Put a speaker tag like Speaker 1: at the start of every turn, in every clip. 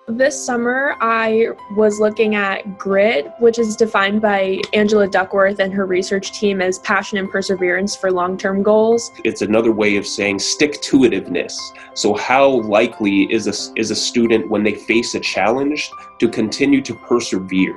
Speaker 1: This summer, I was looking at grit, which is defined by Angela Duckworth and her research team as passion and perseverance for long-term goals.
Speaker 2: It's another way of saying stick-to-itiveness. So how likely is a student, when they face a challenge, to continue to persevere?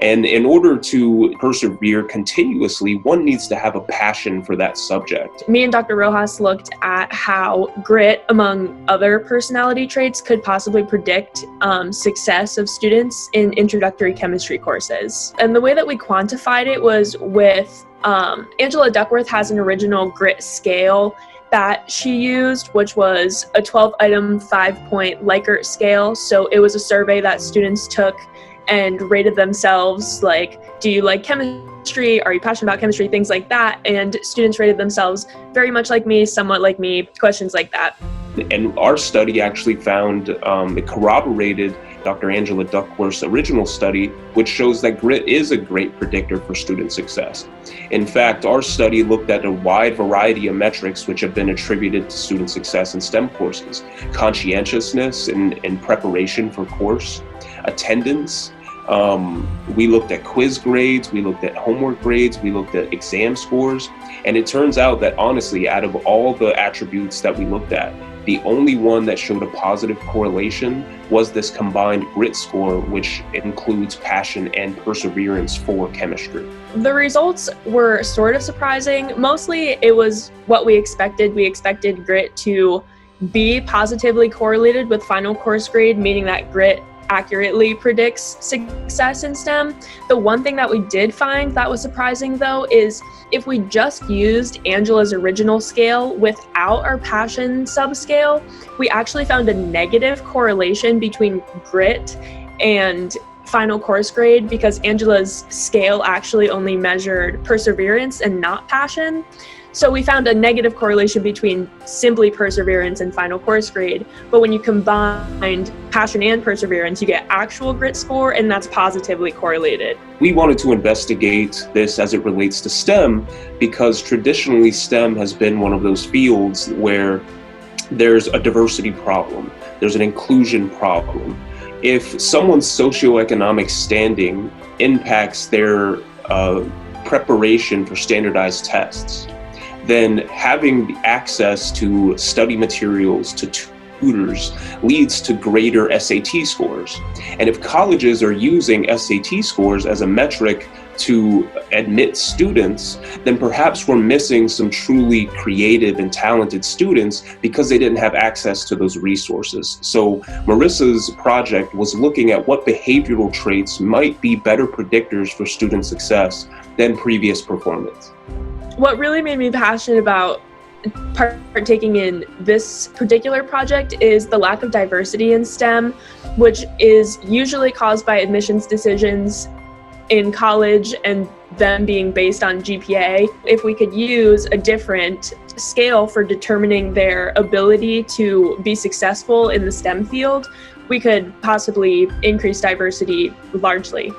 Speaker 2: And in order to persevere continuously, one needs to have a passion for that subject.
Speaker 1: Me and Dr. Rojas looked at how grit, among other personality traits, could possibly predict success of students in introductory chemistry courses. And the way that we quantified it was with Angela Duckworth has an original grit scale that she used, which was a 12-item 5-point Likert scale. So it was a survey that students took and rated themselves, like, do you like chemistry? Are you passionate about chemistry? Things like that. And students rated themselves very much like me, somewhat like me, questions like that.
Speaker 2: And our study actually found, it corroborated Dr. Angela Duckworth's original study, which shows that grit is a great predictor for student success. In fact, our study looked at a wide variety of metrics which have been attributed to student success in STEM courses: conscientiousness in preparation for course, attendance. We looked at quiz grades, we looked at homework grades, we looked at exam scores, and it turns out that honestly, out of all the attributes that we looked at, the only one that showed a positive correlation was this combined grit score, which includes passion and perseverance for chemistry.
Speaker 1: The results were sort of surprising. Mostly it was what we expected. We expected grit to be positively correlated with final course grade, meaning that grit accurately predicts success in STEM. The one thing that we did find that was surprising, though, is if we just used Angela's original scale without our passion subscale, we actually found a negative correlation between grit and final course grade, because Angela's scale actually only measured perseverance and not passion. So we found a negative correlation between simply perseverance and final course grade. But when you combined passion and perseverance, you get actual grit score, and that's positively correlated.
Speaker 2: We wanted to investigate this as it relates to STEM, because traditionally STEM has been one of those fields where there's a diversity problem, there's an inclusion problem. If someone's socioeconomic standing impacts their preparation for standardized tests, then having access to study materials, to tutors, leads to greater SAT scores. And if colleges are using SAT scores as a metric to admit students, then perhaps we're missing some truly creative and talented students because they didn't have access to those resources. So Marissa's project was looking at what behavioral traits might be better predictors for student success than previous performance.
Speaker 1: What really made me passionate about partaking in this particular project is the lack of diversity in STEM, which is usually caused by admissions decisions in college and them being based on GPA. If we could use a different scale for determining their ability to be successful in the STEM field, we could possibly increase diversity largely.